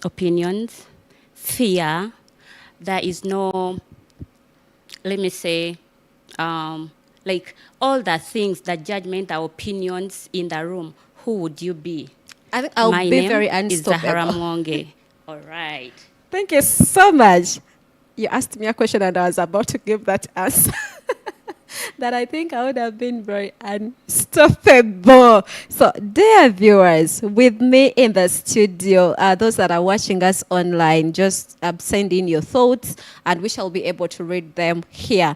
opinions, fear. There is no, let me say, like all the things, the judgmental opinions in the room. Who would you be? I think I'll My be name very is Zahara unstoppable. Mwonge. All right. Thank you so much. You asked me a question and I was about to give that answer. That I think I would have been very unstoppable. So, dear viewers, with me in the studio, those that are watching us online, just send in your thoughts and we shall be able to read them here.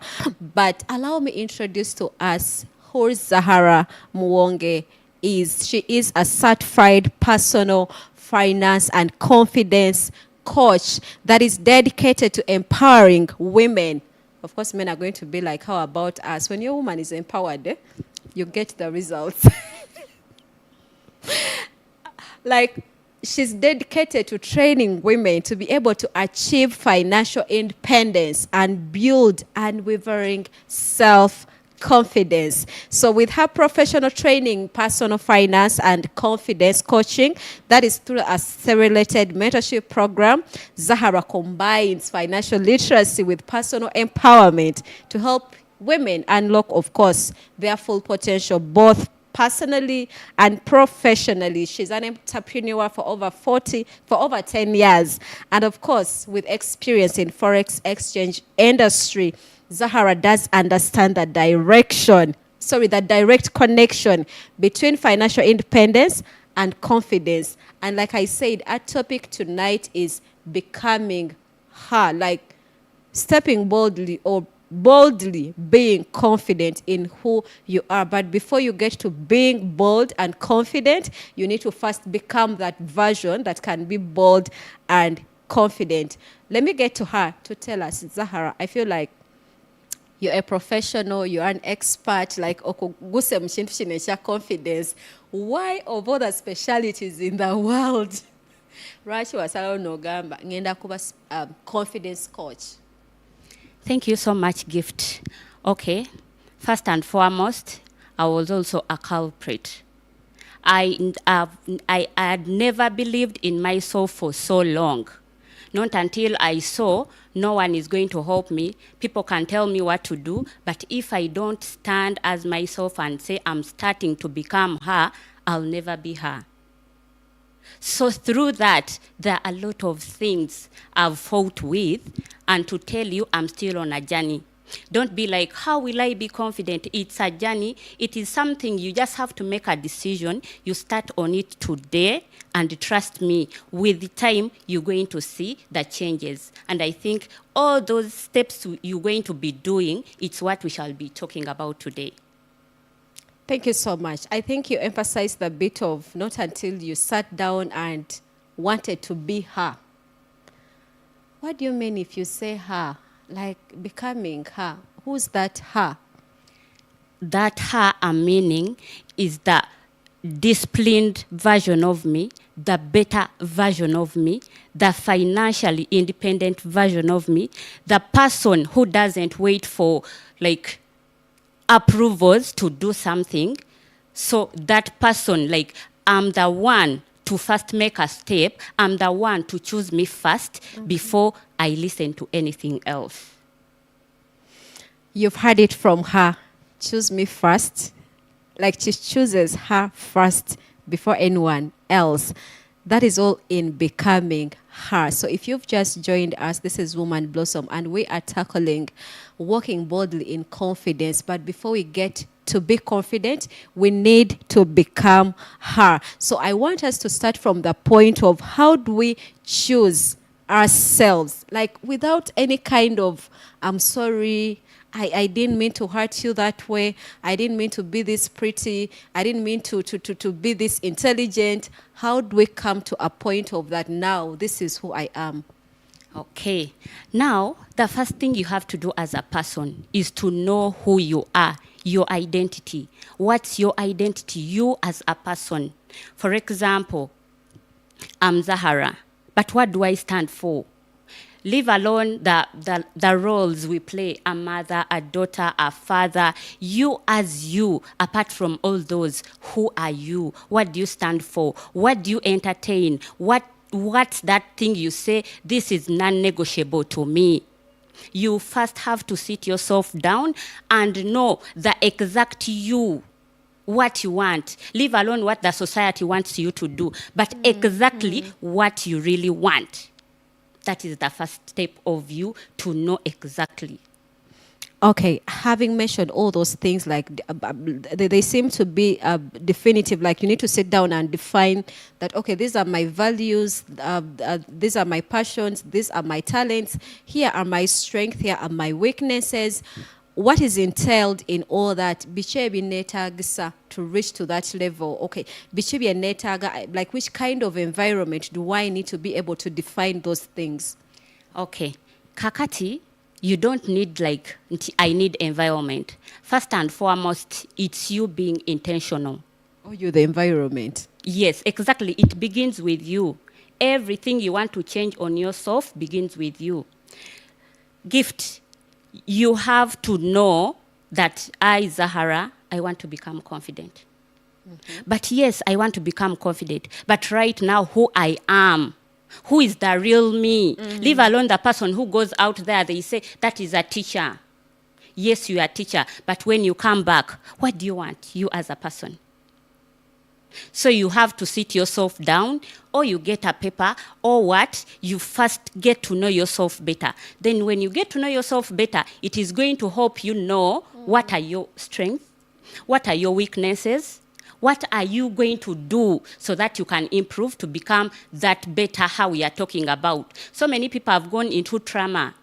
But allow me introduce to us who Zahara Mwonge is. She is a certified personal finance and confidence coach that is dedicated to empowering women. Of course, men are going to be like, how about us? When your woman is empowered, you get the results. Like, she's dedicated to training women to be able to achieve financial independence and build unwavering self-confidence. So with her professional training, personal finance and confidence coaching, that is through a related mentorship program, Zahara combines financial literacy with personal empowerment to help women unlock, of course, their full potential, both personally and professionally. She's an entrepreneur for over 10 years. And of course, with experience in forex exchange industry, Zahara does understand the direct connection between financial independence and confidence. And like I said, our topic tonight is becoming her, like stepping boldly or boldly being confident in who you are. But before you get to being bold and confident, you need to first become that version that can be bold and confident. Let me get to her to tell us, Zahara, I feel like you're a professional, you're an expert, like okuguse mshintu chinesha confidence. Why of all the specialities in the world? Rachi wasala nogamba ngenda kuba confidence coach. Thank you so much, Gift. Okay. First and foremost, I was also a culprit. I had never believed in myself for so long. Not until I saw no one is going to help me. People can tell me what to do, but if I don't stand as myself and say I'm starting to become her, I'll never be her. So through that, there are a lot of things I've fought with, and to tell you, I'm still on a journey. Don't be like, how will I be confident? It's a journey. It is something you just have to make a decision. You start on it today, and trust me, with the time, you're going to see the changes. And I think all those steps you're going to be doing, it's what we shall be talking about today. Thank you so much. I think you emphasized the bit of not until you sat down and wanted to be her. What do you mean if you say her? Like becoming her. Who's that her? That her I'm meaning is the disciplined version of me, the better version of me, the financially independent version of me, the person who doesn't wait for like approvals to do something. So that person, like, I'm the one to first make a step. I'm the one to choose me first before I listen to anything else. You've heard it from her. Choose me first. Like she chooses her first before anyone else. That is all in becoming her. So if you've just joined us, this is Woman Blossom, and we are tackling walking boldly in confidence. But before we get to be confident, we need to become her. So I want us to start from the point of how do we choose ourselves, like without any kind of, I'm sorry, I didn't mean to hurt you that way. I didn't mean to be this pretty. I didn't mean to be this intelligent. How do we come to a point of that now? This is who I am. Okay. Now, the first thing you have to do as a person is to know who you are, your identity. What's your identity? You as a person. For example, I'm Zahara, but what do I stand for? Leave alone the roles we play, a mother, a daughter, a father. You as you, apart from all those, who are you? What do you stand for? What do you entertain? What what's that thing you say, this is non-negotiable to me? You first have to sit yourself down and know the exact you, what you want. Leave alone what the society wants you to do, but exactly what you really want. That is the first step of you to know exactly. Okay, having mentioned all those things, like they seem to be definitive. Like you need to sit down and define that. Okay, these are my values. These are my passions. These are my talents. Here are my strengths. Here are my weaknesses. What is entailed in all that? Bichebi netagisa to reach to that level. Okay, bichebi netaga, like which kind of environment do I need to be able to define those things? Okay, kakati. You don't need like, I need environment. First and foremost, it's you being intentional. Oh, you the environment. Yes, exactly. It begins with you. Everything you want to change on yourself begins with you. Gift, you have to know that I, Zahara, I want to become confident. But yes, I want to become confident. But right now, who I am, who is the real me? Leave alone the person who goes out there, they say, that is a teacher. Yes, you are a teacher, but when you come back, what do you want, you as a person? So you have to sit yourself down, or you get a paper, or what? You first get to know yourself better. Then when you get to know yourself better, it is going to help you know what are your strengths, what are your weaknesses, what are you going to do so that you can improve to become that better how we are talking about. So many people have gone into trauma,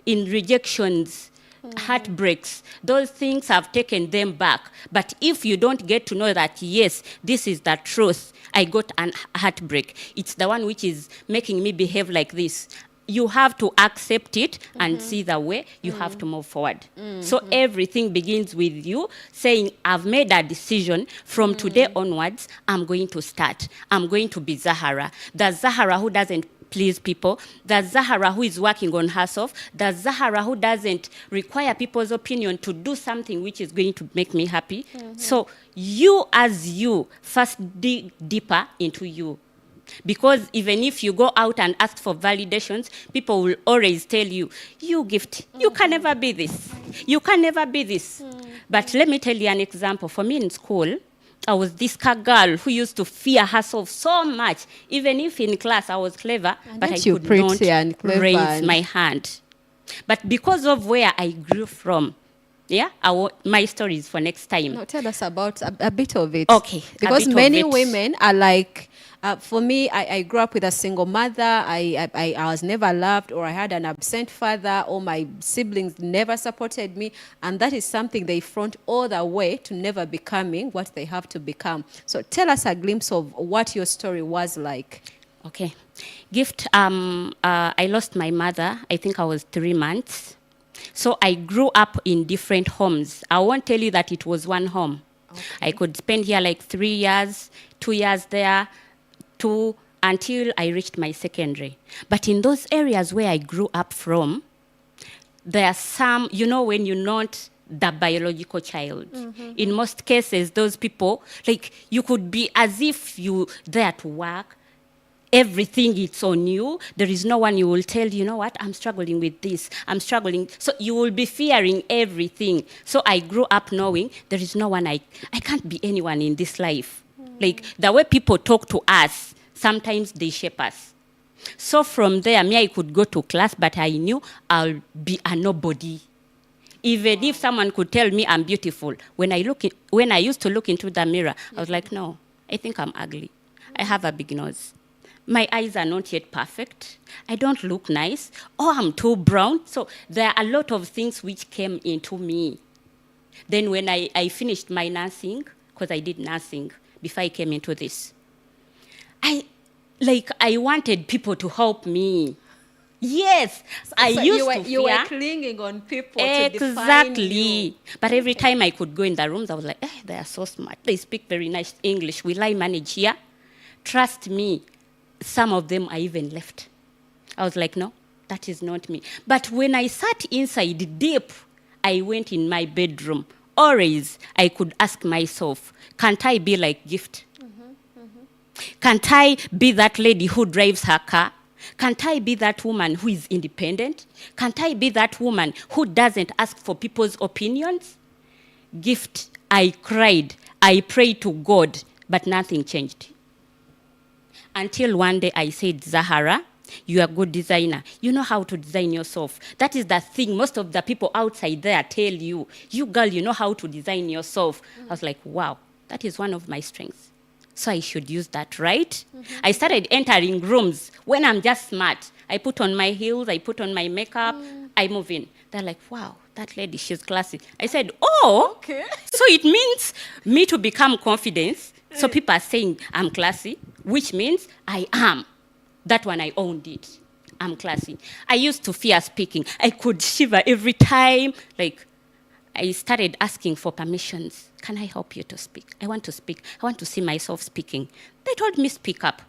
in rejections, heartbreaks. Those things have taken them back. But if you don't get to know that, yes, this is the truth, I got an heartbreak, it's the one which is making me behave like this, you have to accept it and see the way you have to move forward. So everything begins with you saying, I've made a decision. From today onwards, I'm going to start. I'm going to be Zahara. The Zahara who doesn't please people. The Zahara who is working on herself. The Zahara who doesn't require people's opinion to do something which is going to make me happy. So you as you, first dig deeper into you. Because even if you go out and ask for validations, people will always tell you, you Gift, you can never be this. You can never be this. But let me tell you an example. For me in school, I was this girl who used to fear herself so much. Even if in class I was clever, but I could not raise my hand. But because of where I grew from, my story is for next time. No, tell us about a bit of it. Okay. Because many women are like, for me, I grew up with a single mother. I was never loved, or I had an absent father, or my siblings never supported me. And that is something they front all the way to never becoming what they have to become. So tell us a glimpse of what your story was like. Okay. Gift, I lost my mother. I think I was 3 months. So I grew up in different homes. I won't tell you that it was one home. Okay. I could spend here like 3 years, 2 years there, until I reached my secondary. But in those areas where I grew up from, there are some, when you're not the biological child. In most cases, those people, like, you could be as if you there to work, everything it's on you. There is no one you will tell, you know what, I'm struggling with this, I'm struggling. So you will be fearing everything. So I grew up knowing there is no one, I can't be anyone in this life. Like, the way people talk to us, sometimes they shape us. So from there, I could go to class, but I knew I'll be a nobody. Even if someone could tell me I'm beautiful, when I used to look into the mirror, I was like, no, I think I'm ugly. I have a big nose. My eyes are not yet perfect. I don't look nice. Oh, I'm too brown. So there are a lot of things which came into me. Then when I finished my nursing, because I did nursing before I came into this, I wanted people to help me. Yes, you were clinging on people to define you. But every time I could go in the rooms, I was like, they are so smart. They speak very nice English. Will I manage here? Trust me, some of them I even left. I was like, no, that is not me. But when I sat inside deep, I went in my bedroom. Always, I could ask myself, can't I be like Gift? Can't I be that lady who drives her car? Can't I be that woman who is independent? Can't I be that woman who doesn't ask for people's opinions? Gift, I cried, I prayed to God, but nothing changed. Until one day I said, Zahara, you are a good designer. You know how to design yourself. That is the thing most of the people outside there tell you. You girl, you know how to design yourself. I was like, wow, that is one of my strengths. So I should use that, right? I started entering rooms when I'm just smart. I put on my heels, I put on my makeup, I move in. They're like, wow, that lady, she's classy. I said, oh, Okay. so it means me to become confident. So people are saying I'm classy, which means I am. That one, I owned it. I'm classy. I used to fear speaking. I could shiver every time. Like, I started asking for permissions. Can I help you to speak? I want to speak. I want to see myself speaking. They told me speak up.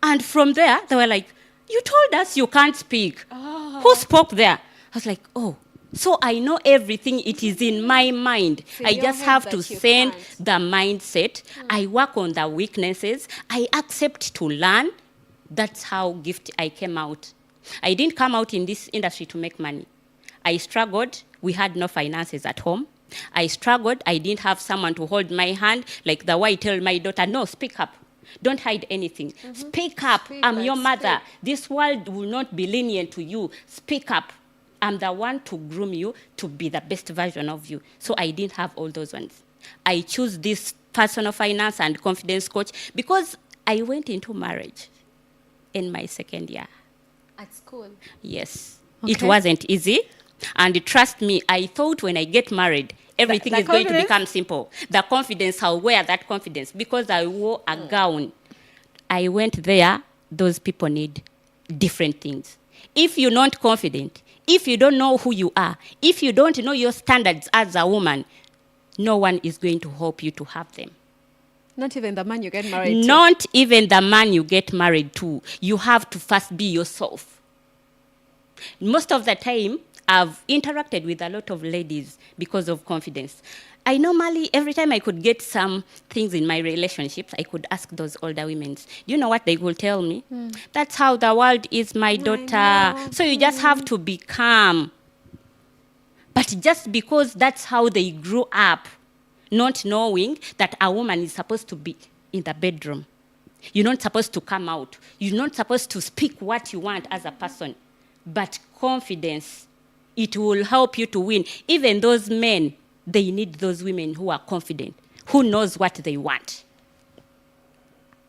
And from there, they were like, you told us you can't speak. Oh. Who spoke there? I was like, oh. So I know everything. It is in my mind. In I your just head have that to you send can't. the mindset. I work on the weaknesses. I accept to learn. That's how gift I came out. I didn't come out in this industry to make money. I struggled. We had no finances at home. I struggled. I didn't have someone to hold my hand. Like the way I tell my daughter, no, speak up. Don't hide anything. Speak up. Speak, I'm like, your mother. speak. This world will not be lenient to you. Speak up. I'm the one to groom you to be the best version of you. So I didn't have all those ones. I choose this personal finance and confidence coach because I went into marriage in my second year. At school. Yes. Okay. It wasn't easy. And trust me, I thought when I get married, everything the is going to confidence? become simple. The confidence, I'll wear that confidence because I wore a gown. I went there, those people need different things. If you're not confident, if you don't know who you are, if you don't know your standards as a woman, no one is going to help you to have them. Not even the man you get married to. Not even the man you get married to. You have to first be yourself. Most of the time, I've interacted with a lot of ladies because of confidence. I normally, every time I could get some things in my relationships, I could ask those older women. You know what they will tell me? That's how the world is, my daughter. know. So you just have to be calm. But just because that's how they grew up, not knowing that a woman is supposed to be in the bedroom. You're not supposed to come out. You're not supposed to speak what you want as a person. But confidence, it will help you to win. Even those men, they need those women who are confident, who knows what they want.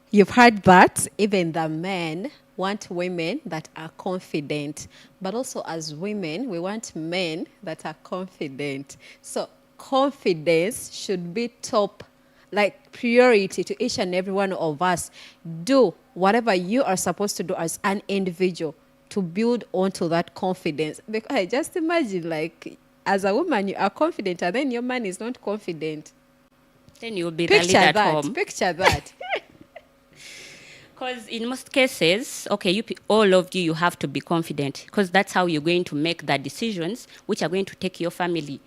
You've heard that even the men want women that are confident, but also as women, we want men that are confident. So confidence should be top, like priority to each and every one of us. Do whatever you are supposed to do as an individual to build onto that confidence. Because I just imagine, like, as a woman, you are confident, and then your man is not confident. Then you'll be the Picture leader at that. home. Picture that. Because in most cases, okay, all of you have to be confident because that's how you're going to make the decisions which are going to take your family.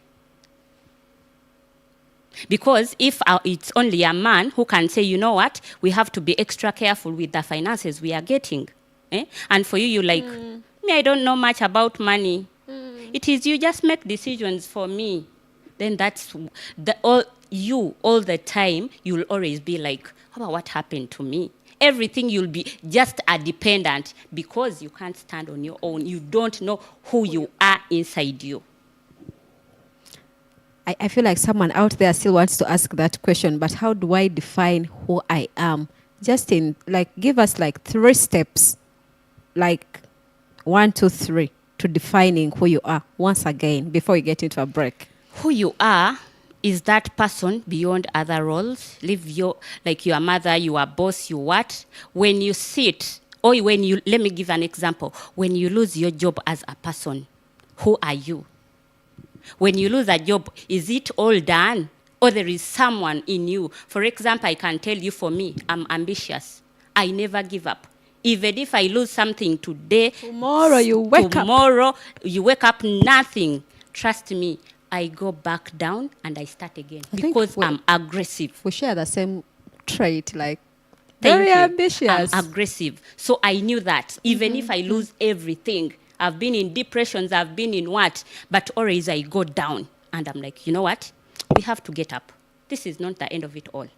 Because if it's only a man who can say, you know what, we have to be extra careful with the finances we are getting. And for you, you're like, me, I don't know much about money. It is you just make decisions for me. Then that's all the time, you'll always be like, how about what happened to me? Everything you'll be just a dependent because you can't stand on your own. You don't know who you are inside you. I feel like someone out there still wants to ask that question, but how do I define who I am? Just in, like, give us like 3 steps, like 1, 2, 3, to defining who you are once again before we get into a break. Who you are is that person beyond other roles. Live your, like your mother, your boss, you what? When you sit, or when you, let me give an example. When you lose your job as a person, who are you? When you lose a job, is it all done? Or there is someone in you? For example, I can tell you for me, I'm ambitious. I never give up. Even if I lose something today, Tomorrow you wake up, nothing. Trust me, I go back down and I start again I think because I'm aggressive. We share the same trait, like Very you. ambitious. I'm aggressive. So I knew that even if I lose everything, I've been in depressions, I've been in what, but always I go down. And I'm like, you know what? We have to get up. This is not the end of it all.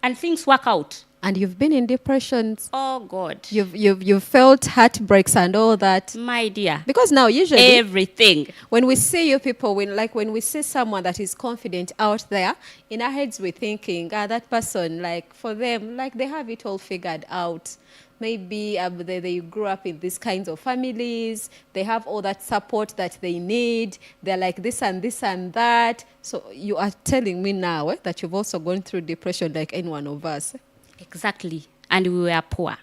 And things work out. And you've been in depressions. Oh, God. You've felt heartbreaks and all that. My dear. Because now usually Everything. when we see you people, when we see someone that is confident out there, in our heads we're thinking, that person, like for them, like they have it all figured out. Maybe they grew up in these kinds of families. They have all that support that they need. They're like this and this and that. So you are telling me now that you've also gone through depression like any one of us. Exactly. And we were poor.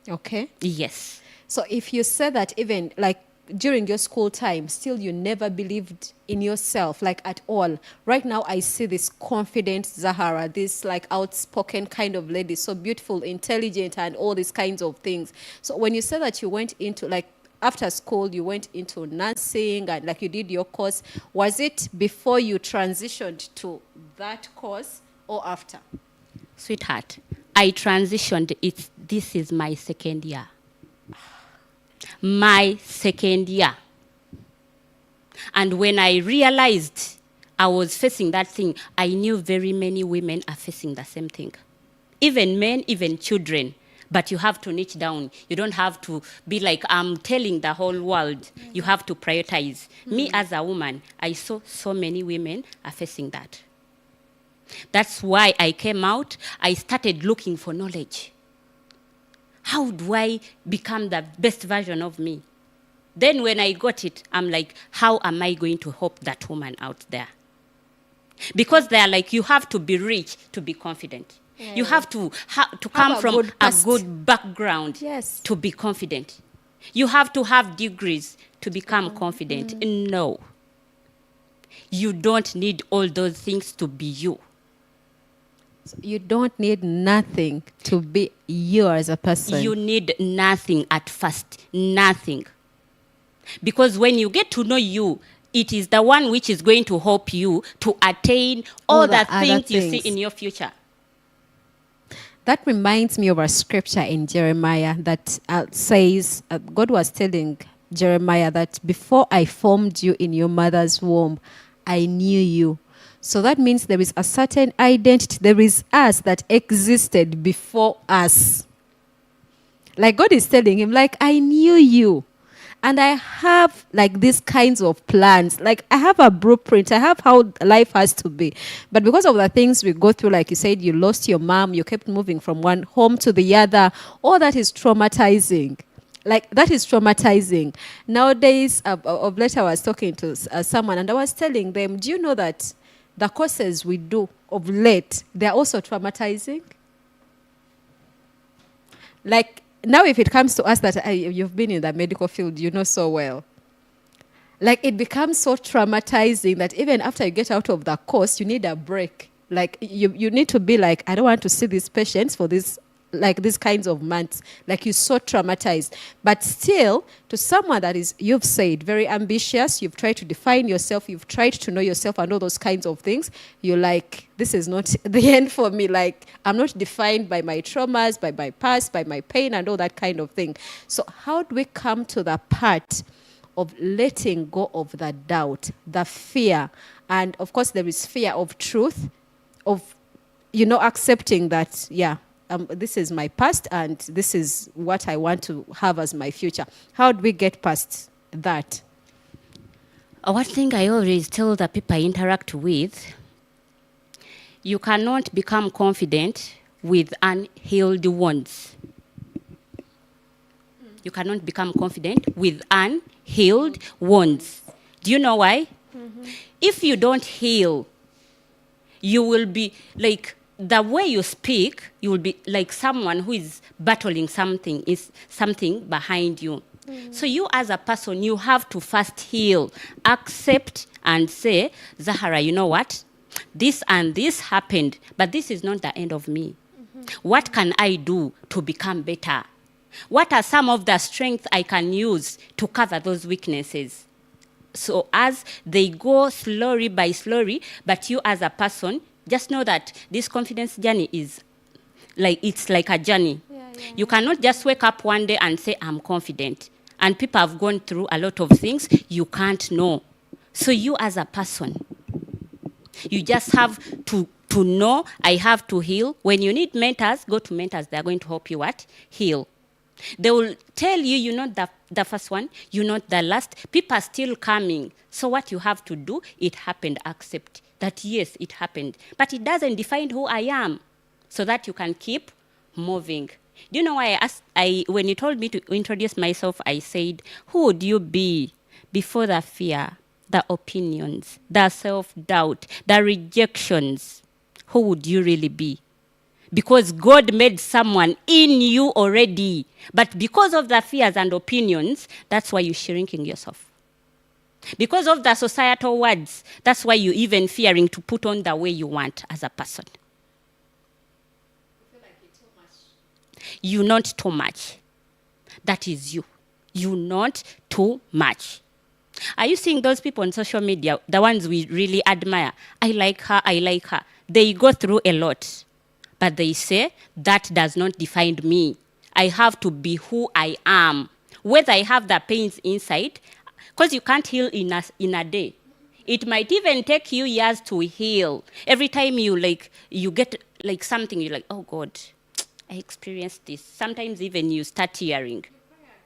Okay. Yes. So if you say that even like during your school time, still you never believed in yourself, like at all. Right now I see this confident Zahara, this like outspoken kind of lady, so beautiful, intelligent, and all these kinds of things. So when you say that you went into like after school, you went into nursing and like you did your course, was it before you transitioned to that course or after? Sweetheart, I transitioned. This is my second year. My second year. And when I realized I was facing that thing, I knew very many women are facing the same thing. Even men, even children. But you have to niche down. You don't have to be like, I'm telling the whole world. You have to prioritize. Me as a woman, I saw so many women are facing that. That's why I came out. I started looking for knowledge. How do I become the best version of me? Then when I got it, I'm like, how am I going to help that woman out there? Because they're like, you have to be rich to be confident. Yeah. You have to come from a good background to be confident. You have to have degrees to become confident. No. You don't need all those things to be you. So you don't need nothing to be you as a person. You need nothing at first. Nothing. Because when you get to know you, it is the one which is going to help you to attain all the things you see in your future. That reminds me of a scripture in Jeremiah that says, God was telling Jeremiah that before I formed you in your mother's womb, I knew you. So that means there is a certain identity. There is us that existed before us. Like God is telling him, like, I knew you. And I have like these kinds of plans. Like I have a blueprint. I have how life has to be. But because of the things we go through, like you said, you lost your mom, you kept moving from one home to the other. All that is traumatizing. Like that is traumatizing. Nowadays, of late I was talking to someone and I was telling them, do you know that the courses we do of late, they're also traumatizing? Like, now if it comes to us that you've been in the medical field, you know so well. Like, it becomes so traumatizing that even after you get out of the course, you need a break. Like, you need to be like, I don't want to see these patients for this, like these kinds of months. Like, you're so traumatized. But still, to someone that is, you've said, very ambitious, you've tried to define yourself, you've tried to know yourself and all those kinds of things, you're like, this is not the end for me. Like, I'm not defined by my traumas, by my past, by my pain and all that kind of thing. So how do we come to the part of letting go of the doubt, the fear? And of course, there is fear of truth, of, accepting that, this is my past and this is what I want to have as my future. How do we get past that? One thing I always tell the people I interact with, you cannot become confident with unhealed wounds. You cannot become confident with unhealed wounds. Do you know why? Mm-hmm. If you don't heal, you will be like, the way you speak, you will be like someone who is battling something, is something behind you. Mm. So you as a person, you have to first heal, accept and say, Zahara, you know what? This and this happened, but this is not the end of me. Mm-hmm. What can I do to become better? What are some of the strengths I can use to cover those weaknesses? So as they go slowly by slowly, but you as a person, just know that this confidence journey is like it's like a journey. You cannot just wake up one day and say, I'm confident. And people have gone through a lot of things you can't know. So you as a person, you just have to know, I have to heal. When you need mentors, go to mentors. They're going to help you heal. They will tell you, you're not the first one, you're not the last. People are still coming. So what you have to do, it happened, accept that yes, it happened. But it doesn't define who I am, so that you can keep moving. Do you know why when you told me to introduce myself, I said, who would you be before the fear, the opinions, the self-doubt, the rejections? Who would you really be? Because God made someone in you already. But because of the fears and opinions, that's why you're shrinking yourself. Because of the societal words, that's why you're even fearing to put on the way you want as a person. I feel like you're too much. You're not too much. That is you. You're not too much. Are you seeing those people on social media, the ones we really admire? I like her, I like her. They go through a lot. But they say, that does not define me. I have to be who I am. Whether I have the pains inside, because you can't heal in a day. It might even take you years to heal. Every time you get like something, you're like, oh God, I experienced this. Sometimes even you start tearing.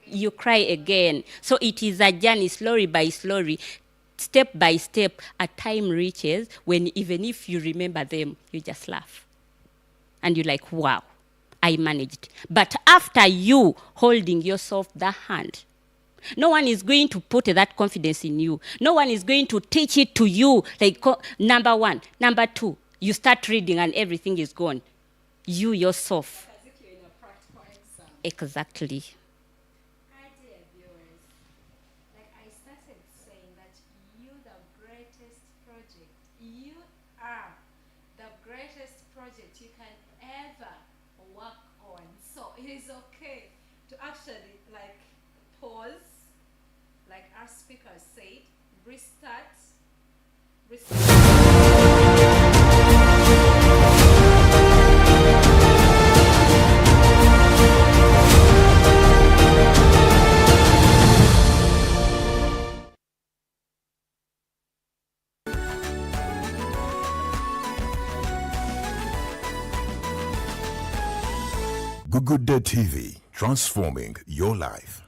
You cry again. So it is a journey, slowly by slowly, step by step. A time reaches when even if you remember them, you just laugh. And you're like, wow, I managed. But after you holding yourself the hand, no one is going to put that confidence in you. No one is going to teach it to you. Like, number one. Number two, you start reading and everything is gone. You yourself. As if you're in a practical exam. Exactly. Hi dear viewers. Like I started saying that you the greatest project. You are the greatest project you can ever work on. So it is okay to actually like pause, like our speaker said, restart. Good Day TV, transforming your life.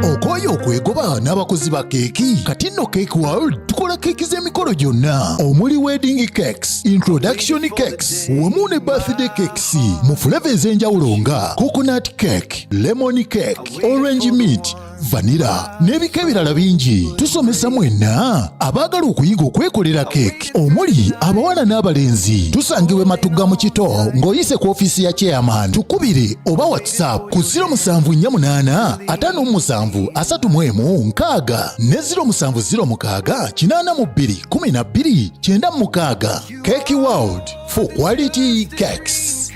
Okoye okwegoba n'abakozi ba keeki kati nno Cake World tukola keeki z'emikolo gyonna omuli wedding cakes, introduction cakes wamu ne birthday cakes mu flavour ez'enjawulo nga coconut cake, lemon cake, orange meat, vanilla n'ebika ebirala bingi. Tusomesa mwenna abaagala okuyiga okwekolera keeki omuli abawala n'abalenzi. Tusangibwe Matugga mu Kito ng'oyise ku ofiisi ya chairman. Tukubire oba WhatsApp ku 0748 5731 ne 0706 82 12 Cake World for quality cakes.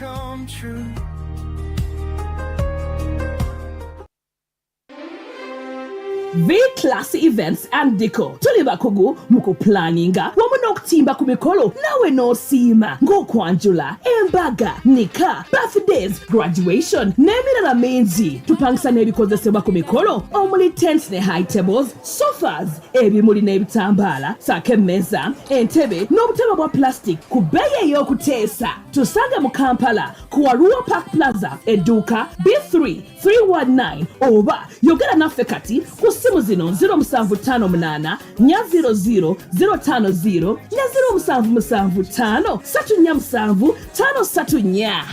V-Class Events and Deco tuli bakugu muku planninga wamu n'okutimba ku mikolo nawe n'osiima ng'okwanjula embaga, nika, birthdays, graduation n'emirala mingi. Tupangisa n'ebikozesebwa ku mikolo omuli tents ne high tables, sofas, ebimuli n'ebitambaala, saako emmeza, entebe n'obutebe bwa plastic ku bbeeyi ey'okuteesa. Tusange mu Kampala ku Arua Park Plaza edduuka B3 319 oba yogera naffe kati ku simu zino 0758 400 050 ne 0775 347 534.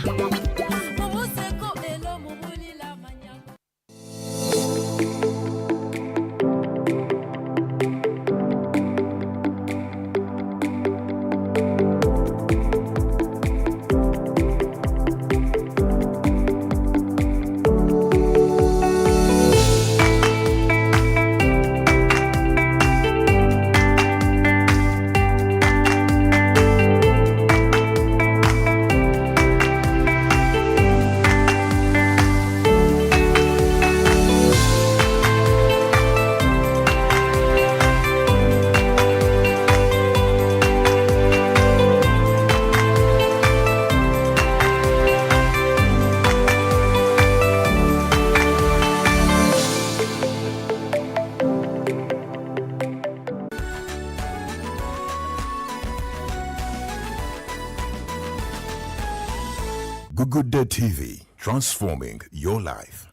Blodldly TV, transforming your life.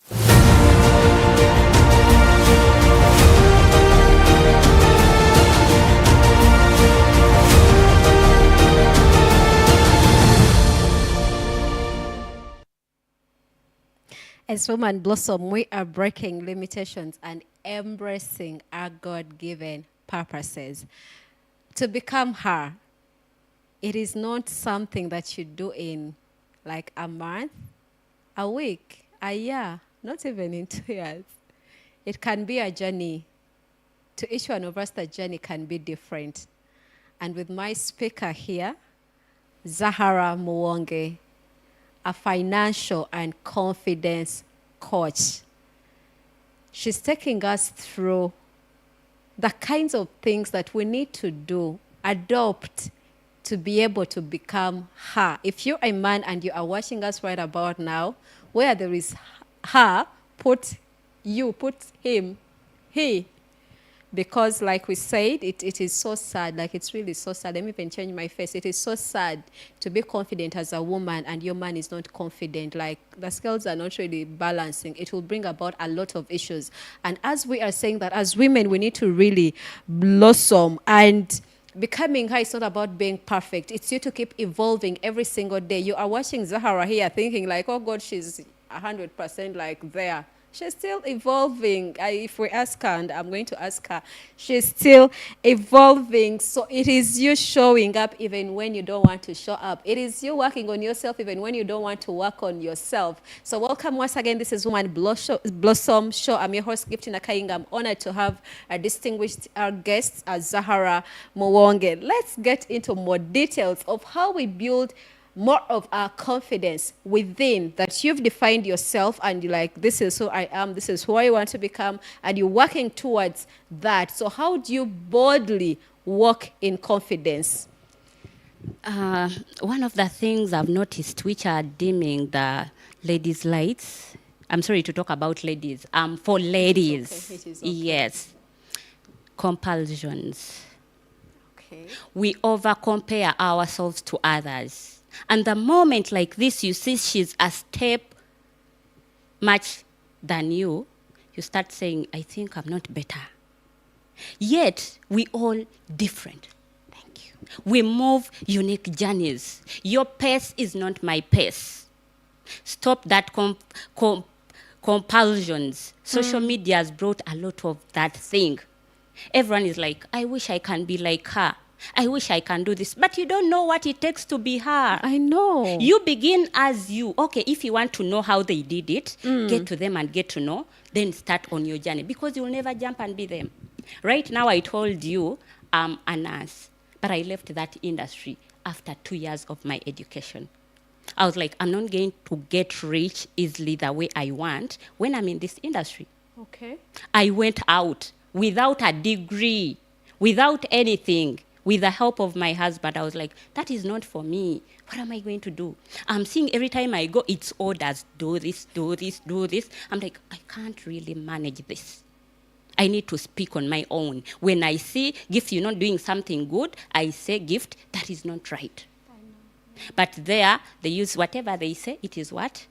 As Woman Blossom, we are breaking limitations and embracing our God-given purposes. To become her, it is not something that you do in like a month, a week, a year, not even in 2 years. It can be a journey. To each one of us, the journey can be different. And with my speaker here, Zahara Muwonge, a financial and confidence coach. She's taking us through the kinds of things that we need to do, adopt to be able to become her. If you're a man and you are watching us right about now, where there is her, put him, he. Because like we said, it is so sad, like it's really so sad. Let me even change my face. It is so sad to be confident as a woman and your man is not confident. Like the scales are not really balancing. It will bring about a lot of issues. And as we are saying that as women, we need to really blossom, and becoming her is not about being perfect. It's you to keep evolving every single day. You are watching Zahara here thinking like, oh God, she's 100% like there. She's still evolving. If we ask her, and I'm going to ask her, she's still evolving. So it is you showing up even when you don't want to show up. It is you working on yourself even when you don't want to work on yourself. So welcome once again. This is Woman Blossom Show. I'm your host, Gifty Nakainga. I'm honored to have a distinguished guest, Zahara Muwonge. Let's get into more details of how we build more of our confidence within, that you've defined yourself and you're like, this is who I am, this is who I want to become, and you're working towards that. So how do you boldly walk in confidence? One of the things I've noticed which are dimming the ladies' lights, I'm sorry to talk about ladies, for ladies, It is okay. yes, compulsions. Okay. We over-compare ourselves to others. And the moment like this, you see she's a step much than you, you start saying, I think I'm not better. Yet, we all different. Thank you. We move unique journeys. Your pace is not my pace. Stop that compulsions. Social media has brought a lot of that thing. Everyone is like, I wish I can be like her. I wish I can do this. But you don't know what it takes to be her. I know. You begin as you. Okay, if you want to know how they did it, get to them and get to know, then start on your journey. Because you'll never jump and be them. Right now, I told you I'm a nurse. But I left that industry after 2 years of my education. I was like, I'm not going to get rich easily the way I want when I'm in this industry. Okay. I went out without a degree, without anything. With the help of my husband, I was like, that is not for me. What am I going to do? I'm seeing every time I go, it's orders. Do this, do this, do this. I'm like, I can't really manage this. I need to speak on my own. When I see Gift, you're not doing something good, I say, Gift, that is not right. But there, they use whatever they say, it is what?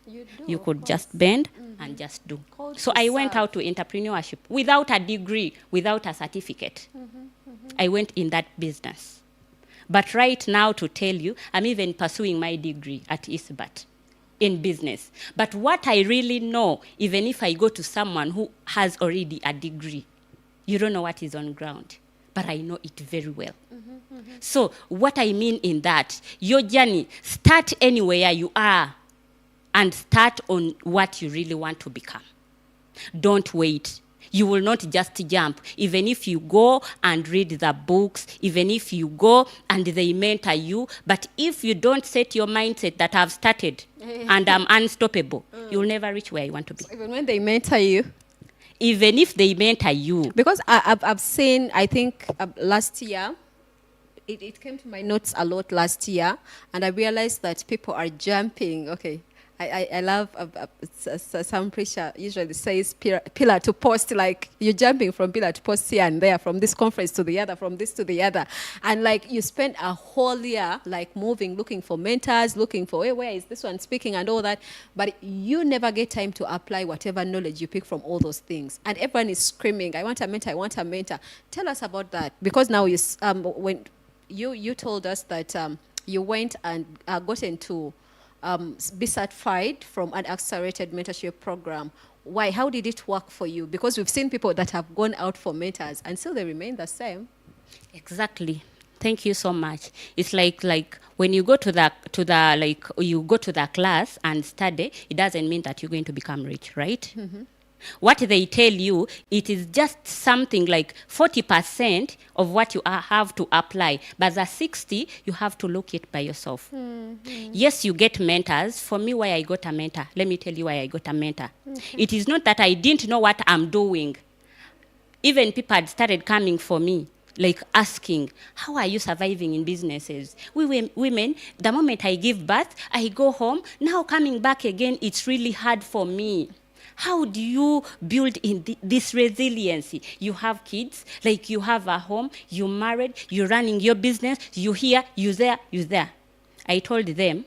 You could just bend and just do. So I went out to entrepreneurship without a degree, without a certificate. I went in that business. But right now, to tell you, I'm even pursuing my degree at ISBAT in business. But what I really know, even if I go to someone who has already a degree, you don't know what is on ground. But I know it very well. So what I mean in that, your journey, start anywhere you are and start on what you really want to become. Don't wait. You will not just jump. Even if you go and read the books, even if you go and they mentor you, but if you don't set your mindset that I've started and I'm unstoppable, you'll never reach where you want to be. So even when they mentor you? Even if they mentor you. Because I've seen, I think last year, it came to my notes a lot last year, and I realized that people are jumping. Okay, I love some preacher usually says pillar to post, like you're jumping from pillar to post here and there, from this conference to the other, from this to the other. And like you spend a whole year like moving, looking for mentors, looking for, hey, where is this one speaking and all that. But you never get time to apply whatever knowledge you pick from all those things. And everyone is screaming, I want a mentor, I want a mentor. Tell us about that. Because now when you told us that you went and got into be certified from an accelerated mentorship program. Why? How did it work for you? Because we've seen people that have gone out for mentors and still they remain the same. Exactly. Thank you so much. It's like when you go to the class and study, it doesn't mean that you're going to become rich, right? Mm-hmm. What they tell you, it is just something like 40% of what you have to apply. But the 60, you have to look it by yourself. Mm-hmm. Yes, you get mentors. For me, why I got a mentor, let me tell you why I got a mentor. Okay. It is not that I didn't know what I'm doing. Even people had started coming for me, like asking, how are you surviving in businesses? We women, the moment I give birth, I go home. Now coming back again, it's really hard for me. How do you build in this resiliency? You have kids, like you have a home, you're married, you're running your business, you here, you there, you there. I told them,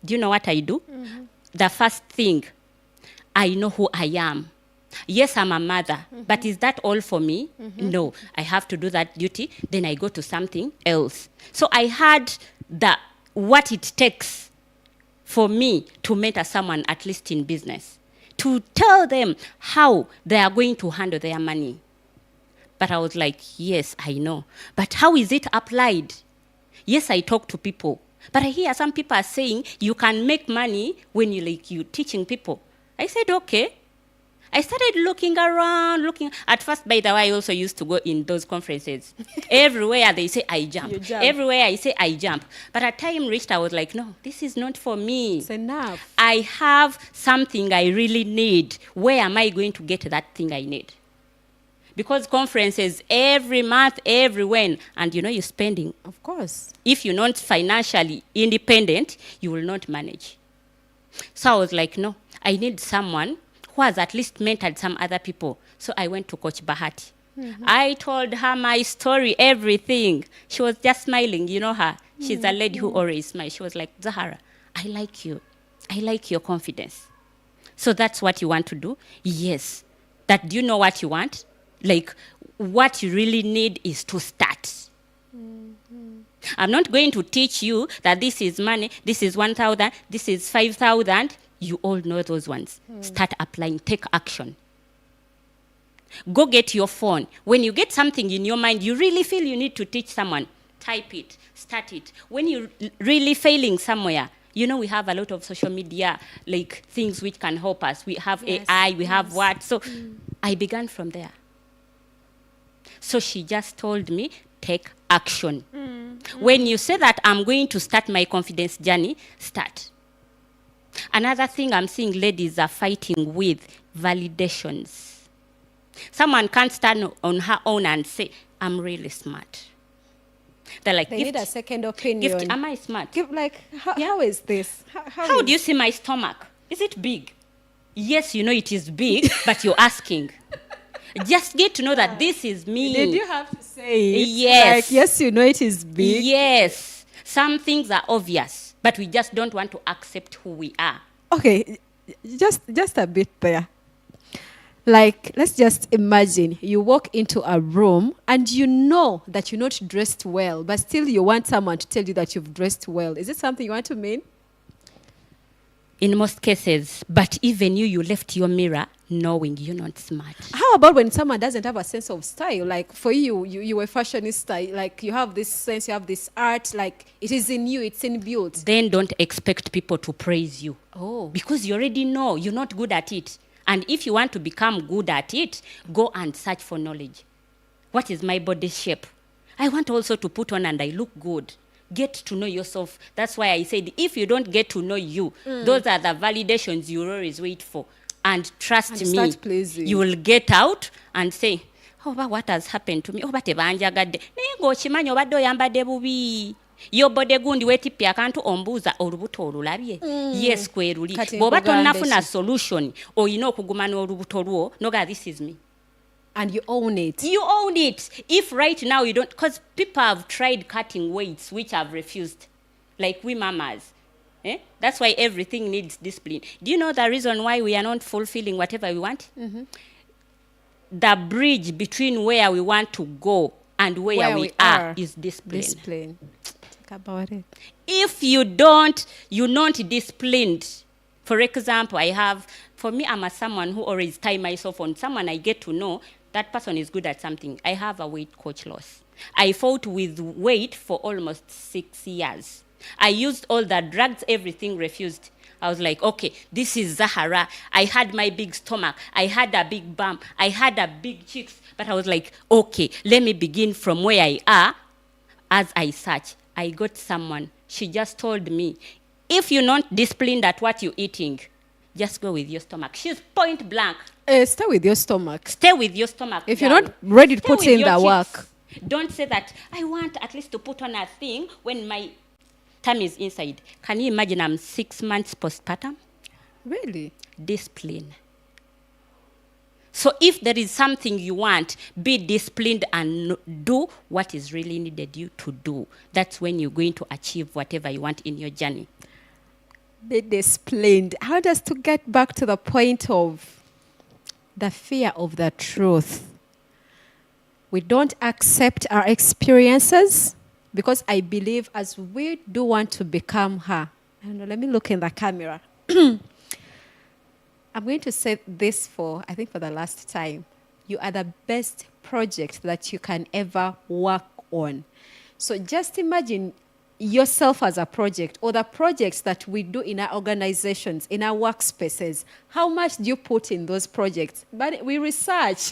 do you know what I do? Mm-hmm. The first thing, I know who I am. Yes, I'm a mother, but is that all for me? Mm-hmm. No, I have to do that duty, then I go to something else. So I had what it takes for me to mentor someone, at least in business, to tell them how they are going to handle their money. But I was like, yes, I know. But how is it applied? Yes, I talk to people. But I hear some people are saying you can make money when you teaching people. I said, okay. I started looking around, At first, by the way, I also used to go in those conferences. Everywhere they say, I jump. Everywhere I say, I jump. But at time reached, I was like, no, this is not for me. It's enough. I have something I really need. Where am I going to get that thing I need? Because conferences every month, every when, and you're spending. Of course. If you're not financially independent, you will not manage. So I was like, no, I need someone who has at least mentored some other people. So I went to Coach Bahati. Mm-hmm. I told her my story, everything. She was just smiling. You know her. She's a lady who always smiles. She was like, Zahara, I like you. I like your confidence. So that's what you want to do? Yes. Do you know what you want? Like, what you really need is to start. Mm-hmm. I'm not going to teach you that this is money, this is 1,000, this is 5,000. You all know those ones. Start applying. Take action. Go get your phone. When you get something in your mind, you really feel you need to teach someone, type it. Start it. When you're really failing somewhere, we have a lot of social media, like things which can help us. We have AI, we have what. So I began from there. So she just told me, take action. When you say that I'm going to start my confidence journey, start. Another thing I'm seeing ladies are fighting with, validations. Someone can't stand on her own and say, I'm really smart. They're like, they need a second opinion. Gift, am I smart? How is this? How do you see my stomach? Is it big? Yes, it is big, but you're asking. Just get to know that this is me. Did you have to say it? Yes. Yes, it is big. Yes. Some things are obvious, but we just don't want to accept who we are. Okay, just a bit there. Like, let's just imagine you walk into a room and you know that you're not dressed well, but still you want someone to tell you that you've dressed well. Is it something you want to mean? In most cases, but even you left your mirror knowing you're not smart. How about when someone doesn't have a sense of style? Like for you were fashionista, like you have this sense, you have this art, like it is in you, it's inbuilt. Then don't expect people to praise you. Oh. Because you already know you're not good at it. And if you want to become good at it, go and search for knowledge. What is my body shape? I want also to put on and I look good. Get to know yourself. That's why I said, if you don't get to know you, those are the validations you always wait for. And trust me, you will get out and say, oh, but what has happened to me? Oh, but ebanjagadde. Naye ng'okimanyi obadde oyambadde bubi. yobodde gundi weetippye akantu ombuuza olubuto olulabye yes kweruli Kati bw'oba nkugamba tonnafuna ki? solution olina okuguma n'olubuto lwo noga this is me. And you own it. You own it. If right now you don't, because people have tried cutting weights which have refused, like we mamas. That's why everything needs discipline. Do you know the reason why we are not fulfilling whatever we want? The bridge between where we want to go and where we are is discipline. Discipline. Think about it. If you're not disciplined. For example, I'm someone who always tie myself on someone I get to know. That person is good at something. I have a weight coach loss. I fought with weight for almost 6 years. I used all the drugs, everything refused. I was like, okay, this is Zahara. I had my big stomach. I had a big bum. I had a big cheeks. But I was like, okay, let me begin from where I are. As I search, I got someone. She just told me, if you're not disciplined at what you're eating, just go with your stomach. She's point blank. Stay with your stomach. Stay with your stomach. If you're girl. not ready to Stay put with in your the cheeks. work. Don't say that, I want at least to put on a thing when my tummy is inside. Can you imagine I'm 6 months postpartum? Really? Discipline. So if there is something you want, be disciplined and do what is really needed you to do. That's when you're going to achieve whatever you want in your journey. Be disciplined. I want us to get back to the point of the fear of the truth. We don't accept our experiences because I believe as we do want to become her. I don't know, let me look in the camera. I'm going to say this for the last time. You are the best project that you can ever work on. So just imagine yourself as a project, or the projects that we do in our organizations, in our workspaces. How much do you put in those projects? But we research.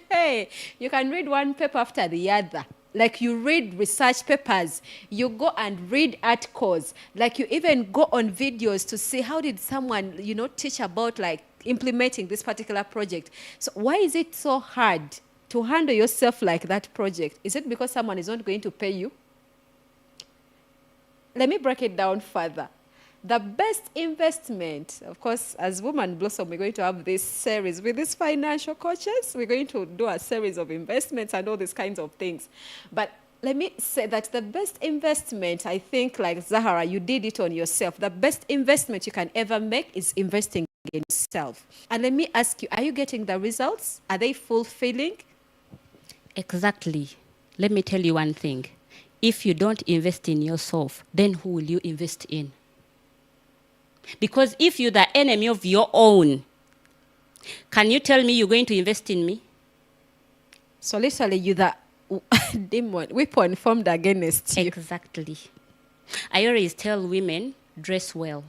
Hey, you can read one paper after the other. Like you read research papers, you go and read articles, like you even go on videos to see how did someone, teach about like implementing this particular project. So why is it so hard to handle yourself like that project? Is it because someone is not going to pay you? Let me break it down further. The best investment, of course, as Woman Blossom, we're going to have this series with these financial coaches. We're going to do a series of investments and all these kinds of things. But let me say that the best investment, I think, like Zahara, you did it on yourself. The best investment you can ever make is investing in yourself. And let me ask you, are you getting the results? Are they fulfilling? Exactly. Let me tell you one thing. If you don't invest in yourself, then who will you invest in? Because if you're the enemy of your own, can you tell me you're going to invest in me? So literally you're the demon, weapon formed against you. Exactly. I always tell women, dress well.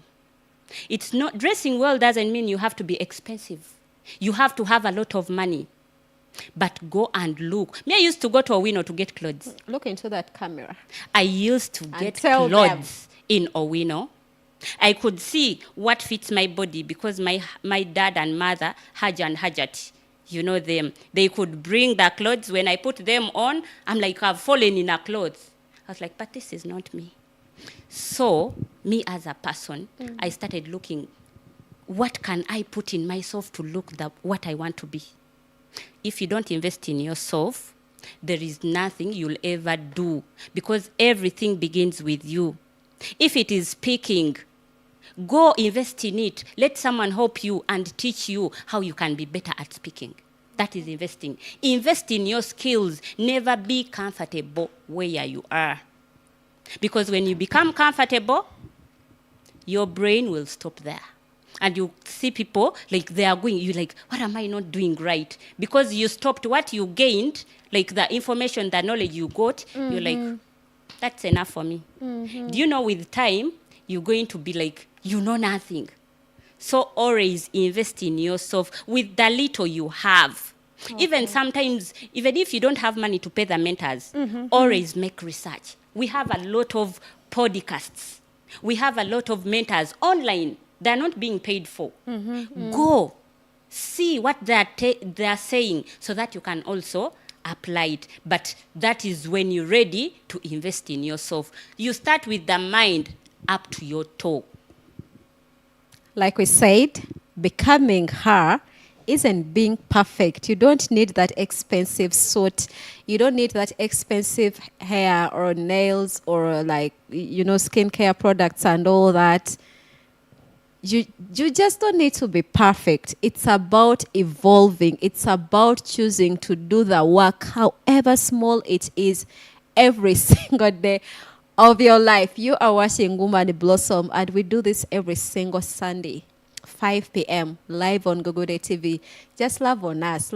It's not, dressing well doesn't mean you have to be expensive. You have to have a lot of money. But go and look. Me, I used to go to Owino to get clothes. Look into that camera. I used to get tell clothes in Owino. I could see what fits my body because my dad and mother, Haj and Hajat, you know them. They could bring the clothes. When I put them on, I'm like, I've fallen in a clothes. I was like, but this is not me. So, me as a person, I started looking, what can I put in myself to look what I want to be? If you don't invest in yourself, there is nothing you'll ever do because everything begins with you. If it is speaking, go invest in it. Let someone help you and teach you how you can be better at speaking. That is investing. Invest in your skills. Never be comfortable where you are. Because when you become comfortable, your brain will stop there. And you see people, like they are going, you're like, what am I not doing right? Because you stopped what you gained, like the information, the knowledge you got, you're like, that's enough for me. Do you know with time, you're going to be like, you know nothing. So always invest in yourself with the little you have. Okay. Even sometimes, even if you don't have money to pay the mentors, always make research. We have a lot of podcasts. We have a lot of mentors online. They're not being paid for. Go, see what they're saying so that you can also apply it. But that is when you're ready to invest in yourself. You start with the mind up to your toe. Like we said, becoming her isn't being perfect. You don't need that expensive suit. You don't need that expensive hair or nails or skincare products and all that. You just don't need to be perfect. It's about evolving. It's about choosing to do the work, however small it is, every single day of your life. You are watching Woman Blossom, and we do this every single Sunday, 5 p.m. live on Blodldly TV. Just love on us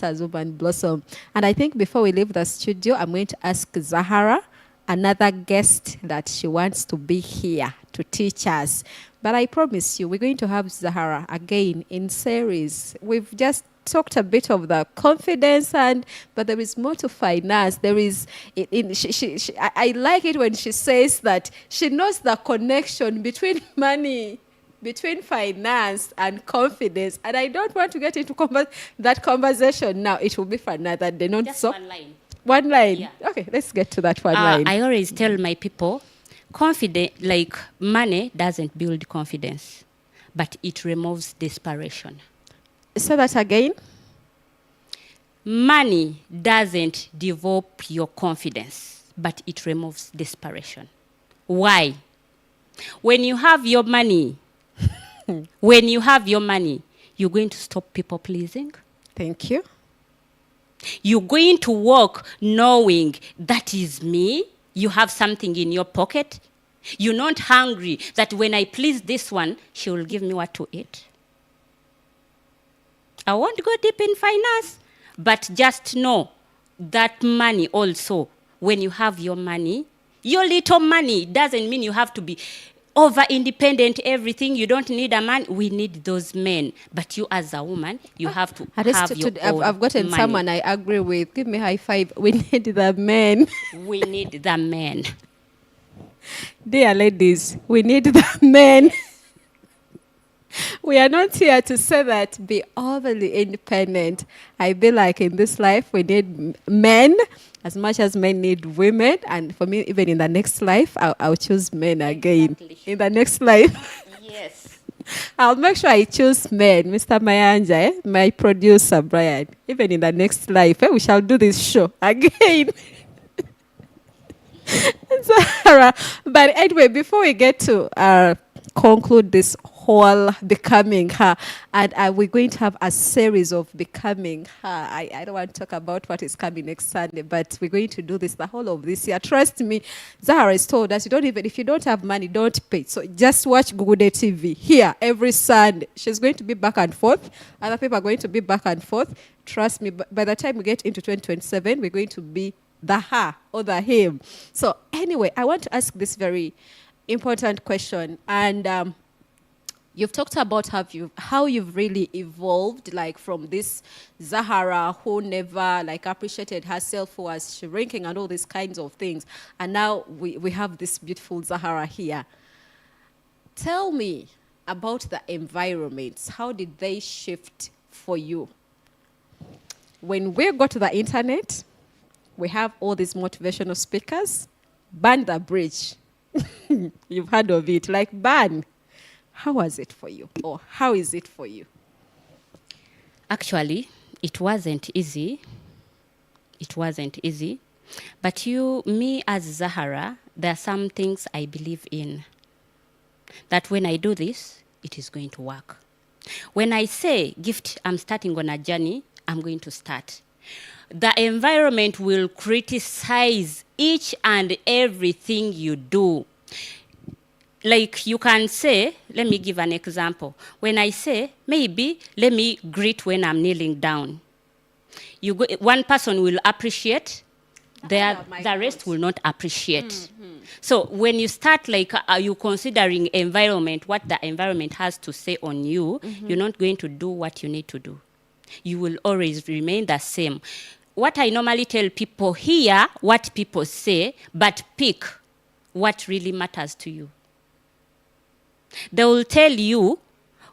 as Woman Blossom. And I think before we leave the studio, I'm going to ask Zahara, another guest that she wants to be here to teach us. But I promise you, we're going to have Zahara again in series. We've just talked a bit of the confidence, but there is more to finance. There is, I like it when she says that she knows the connection between money, between finance and confidence. And I don't want to get into that conversation now. It will be for another day. Not Just so. one line. One line. Yeah. Okay, let's get to that one line. I always tell my people, money doesn't build confidence, but it removes desperation. Say that again. Money doesn't develop your confidence, but it removes desperation. Why? When you have your money, you're going to stop people pleasing. Thank you. You're going to walk knowing that is me. You have something in your pocket. You're not hungry that when I please this one, she will give me what to eat. I won't go deep in finance, but just know that money also, when you have your money, your little money doesn't mean you have to be over-independent, everything. You don't need a man. We need those men. But you as a woman, you have to have your own I've gotten money. someone I agree with. Give me high five. We need the men. We need the men. Dear ladies, we need the men. We are not here to say that be overly independent. I feel like in this life we need men as much as men need women. And for me, even in the next life, I'll choose men again. Exactly. In the next life. Yes. I'll make sure I choose men. Mr. Mayanja, my producer, Brian. Even in the next life, we shall do this show again. Zahara. But anyway, before we get to conclude this whole becoming her, and we're going to have a series of becoming her. I don't want to talk about what is coming next Sunday, but we're going to do this the whole of this year. Trust me, Zahara has told us, if you don't have money, don't pay. So just watch Blodldly TV here every Sunday. She's going to be back and forth. Other people are going to be back and forth. Trust me, by the time we get into 2027, we're going to be the her or the him. So anyway, I want to ask this very important question. And you've talked about how you've really evolved, like from this Zahara who never appreciated herself, who was shrinking and all these kinds of things. And now we have this beautiful Zahara here. Tell me about the environments. How did they shift for you? When we go to the internet, we have all these motivational speakers. Burn the bridge. You've heard of it, burn. How was it for you? Or how is it for you? Actually, it wasn't easy. It wasn't easy. But me as Zahara, there are some things I believe in. That when I do this, it is going to work. When I say, Gift, I'm starting on a journey, I'm going to start. The environment will criticize each and everything you do. Like you can say, let me give an example. When I say, maybe let me greet when I'm kneeling down. One person will appreciate, the rest will not appreciate. Mm-hmm. So when you start are you considering environment, what the environment has to say on you, mm-hmm. You're not going to do what you need to do. You will always remain the same. What I normally tell people, hear what people say, but pick what really matters to you. They will tell you,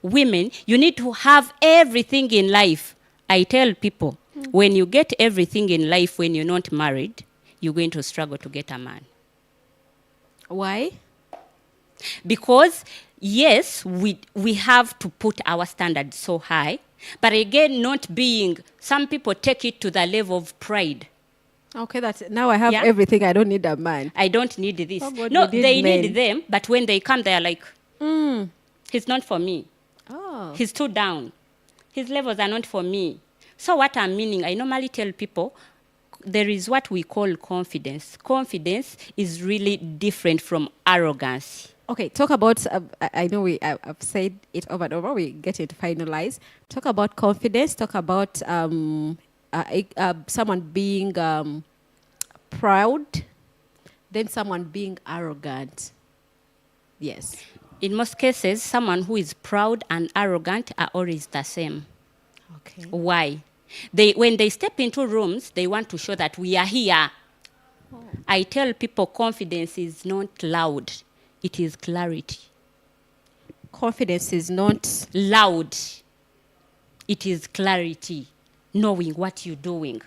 women, you need to have everything in life. I tell people, When you get everything in life when you're not married, you're going to struggle to get a man. Why? Because, yes, we have to put our standards so high, but again, not being, some people take it to the level of pride. Okay, that's now I have Yeah. everything. I don't need a man. I don't need this. Oh God, No, we need they men. need them, but when they come, they are like, he's not for me. Oh. He's too down. His levels are not for me. So what I'm meaning, I normally tell people, there is what we call confidence. Confidence is really different from arrogance. Okay, talk about, I know I've said it over and over, we get it finalized. Talk about confidence, talk about someone being proud, then someone being arrogant. Yes. In most cases, someone who is proud and arrogant are always the same. Okay. Why? When they step into rooms, they want to show that we are here. I tell people confidence is not loud. It is clarity. Confidence is not Loud. It is clarity, knowing what you're doing.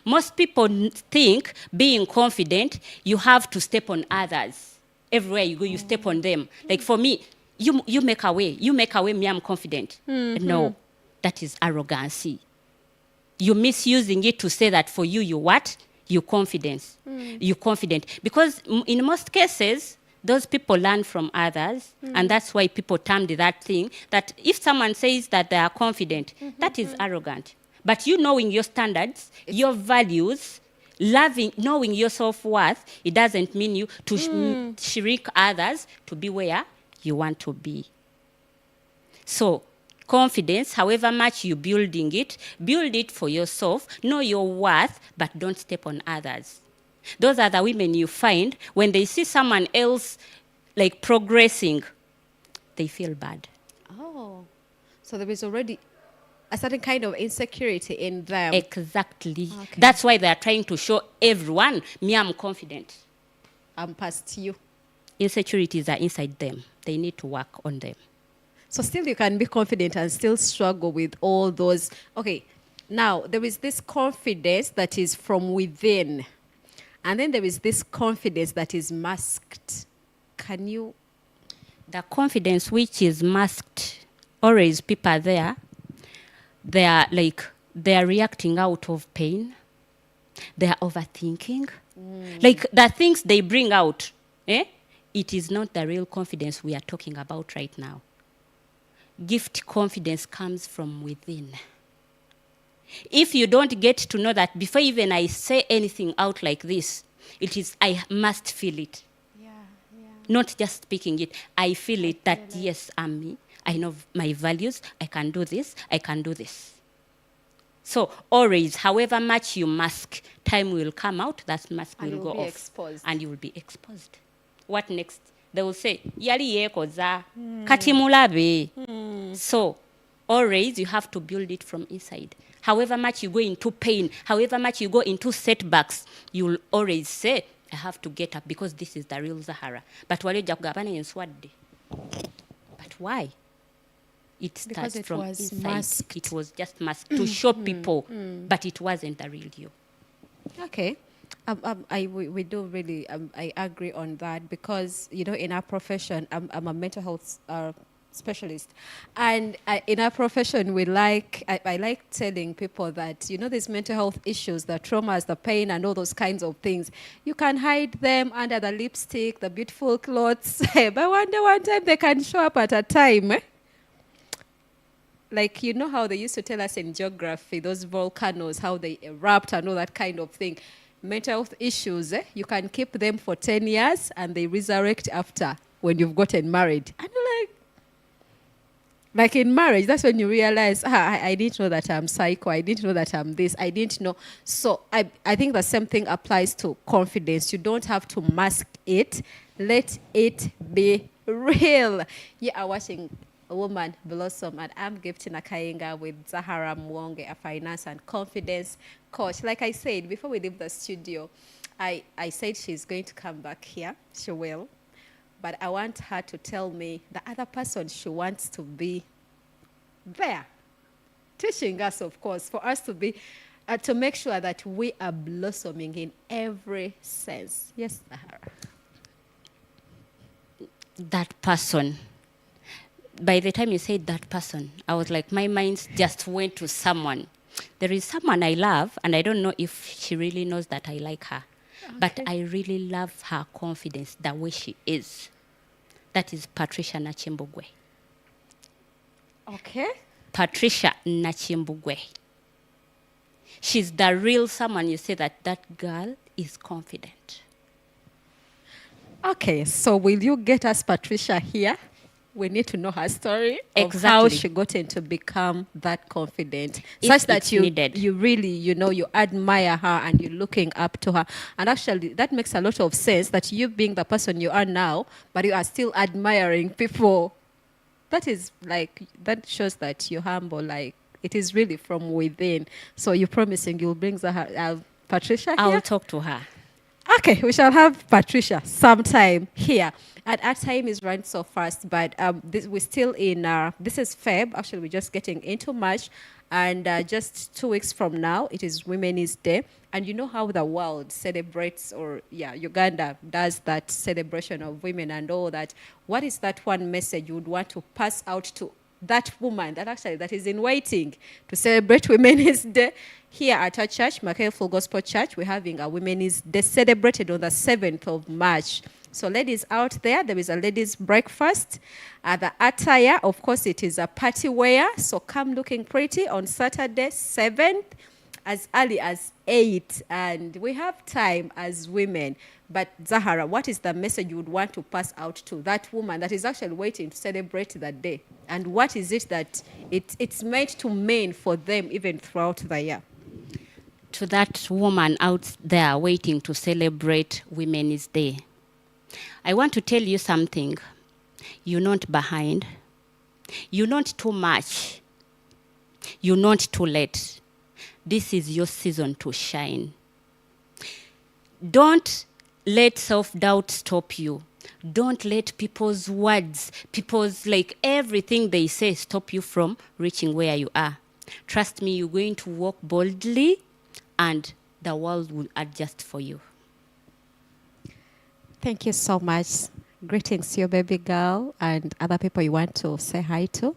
Most people think being confident, you have to step on others. Everywhere you go, you step on them. Like for me, you make a way. You make a way, me, I'm confident. No, that is arrogancy. You're misusing it to say that for you, you what? You're confident. You're confident. Because in most cases, those people learn from others, and that's why people termed that thing, that if someone says that they are confident, that is arrogant. But you knowing your standards, your values, knowing your self-worth, it doesn't mean you to shrink others to be where you want to be. So confidence, however much you're building it, build it for yourself, know your worth, but don't step on others. Those are the women you find, when they see someone else like progressing, they feel bad. Oh. So there is already a certain kind of insecurity in them. Exactly. Okay. That's why they are trying to show everyone, me, I'm confident. I'm past you. Insecurities are inside them. They need to work on them. So still you can be confident and still struggle with all those. Okay, now there is this confidence that is from within. And then there is this confidence that is masked. Can you? The confidence which is masked, always people are there. They are reacting out of pain. They are overthinking. Like the things they bring out, it is not the real confidence we are talking about right now. Gift confidence comes from within. If you don't get to know that before even I say anything out like this, it is I must feel it. Not just speaking it. I feel it that yes, I'm me. I know my values. I can do this. I can do this. So always, however much you mask, time will come out, that mask will go off. Exposed. And you will be exposed. What next? They will say, yali yekoza, kati mulabe. So always you have to build it from inside. However much you go into pain, however much you go into setbacks, you will always say, I have to get up because this is the real Zahara. But wale jakugabana yenswadde. But why? It Because starts it from was inside. masked. It was just masked to show people, but it wasn't the real you. Okay. We do really, I agree on that because, you know, in our profession, I'm a mental health specialist. And in our profession, I like telling people that, you know, these mental health issues, the traumas, the pain, and all those kinds of things, you can hide them under the lipstick, the beautiful clothes. But one time they can show up at a time. Like, you know how they used to tell us in geography, those volcanoes, how they erupt and all that kind of thing. Mental health issues, you can keep them for 10 years and they resurrect after when you've gotten married. And you're like in marriage, that's when you realize, I didn't know that I'm psycho. I didn't know that I'm this. I didn't know. So I think the same thing applies to confidence. You don't have to mask it. Let it be real. You are watching A Woman Blossom, and I'm gifting a Kainga with Zahara Mwonge, a finance and confidence coach. Like I said, before we leave the studio, I said she's going to come back here. She will. But I want her to tell me the other person she wants to be there. teaching us, of course, for us to be, to make sure that we are blossoming in every sense. Yes, Zahara. That person. By the time you said that person, I was like, my mind just went to someone. There is someone I love, and I don't know if she really knows that I like her. But I really love her confidence, the way she is. That is Patricia Nachimbugwe. Okay. Patricia Nachimbugwe. She's the real someone you say that girl is confident. Okay, so will you get us Patricia here? We need to know her story of how Exactly. she got into become that confident, If such that it's you needed. you really, you admire her and you're looking up to her. And actually, that makes a lot of sense that you being the person you are now, but you are still admiring people. That is like, that shows that you're humble, like it is really from within. So you're promising you'll bring Patricia here? I'll talk to her. Okay, we shall have Patricia sometime here. And our time is running so fast, but we're still in, this is Feb. Actually, we're just getting into March. And just 2 weeks from now, it is Women's Day. And you know how the world celebrates, or Uganda does that celebration of women and all that. What is that one message you would want to pass out to that woman that is in waiting to celebrate Women's Day? Here at our church, Michael Full Gospel Church, we're having a Women's Day celebrated on the 7th of March. So ladies out there is a ladies' breakfast. The attire, of course, it is a party wear. So come looking pretty on Saturday, 7th, as early as 8. And we have time as women. But Zahara, what is the message you would want to pass out to that woman that is actually waiting to celebrate that day? And what is it that it's meant to mean for them even throughout the year? To that woman out there waiting to celebrate Women's Day, I want to tell you something. You're not behind. You're not too much. You're not too late. This is your season to shine. Don't let self-doubt stop you. Don't let people's words, everything they say stop you from reaching where you are. Trust me, you're going to walk boldly and the world will adjust for you. Thank you so much. Greetings to your baby girl and other people you want to say hi to.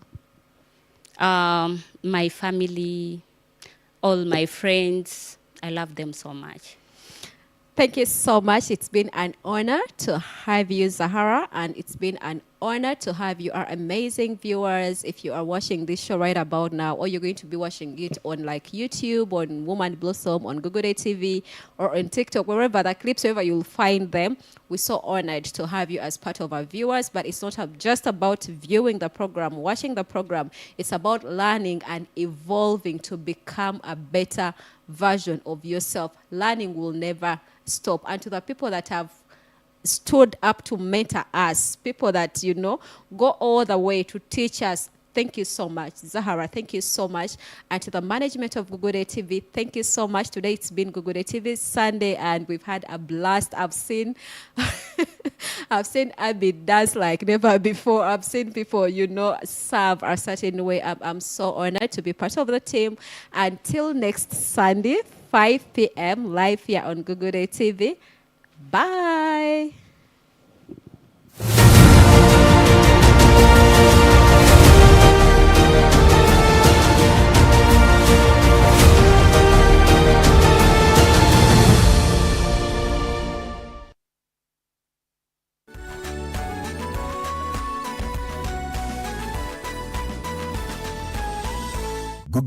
My family, all my friends, I love them so much. Thank you so much. It's been an honor to have you, Zahara, and it's been an honor to have you, our amazing viewers. If you are watching this show right about now, or you're going to be watching it on like YouTube, on Woman Blossom, on Blodldly TV, or on TikTok, wherever the clips, wherever you'll find them, we're so honored to have you as part of our viewers. But it's not just about viewing the program, watching the program. It's about learning and evolving to become a better version of yourself. Learning will never stop. And to the people that have stood up to mentor us, people that, go all the way to teach us, thank you so much. Zahara, thank you so much. And to the management of Blodldly TV, thank you so much. Today it's been Blodldly TV Sunday and we've had a blast. I've seen Abby dance like never before. I've seen people, serve a certain way. I'm so honored to be part of the team. Until next Sunday, 5 p.m. live here on Blodldly TV. Bye. Good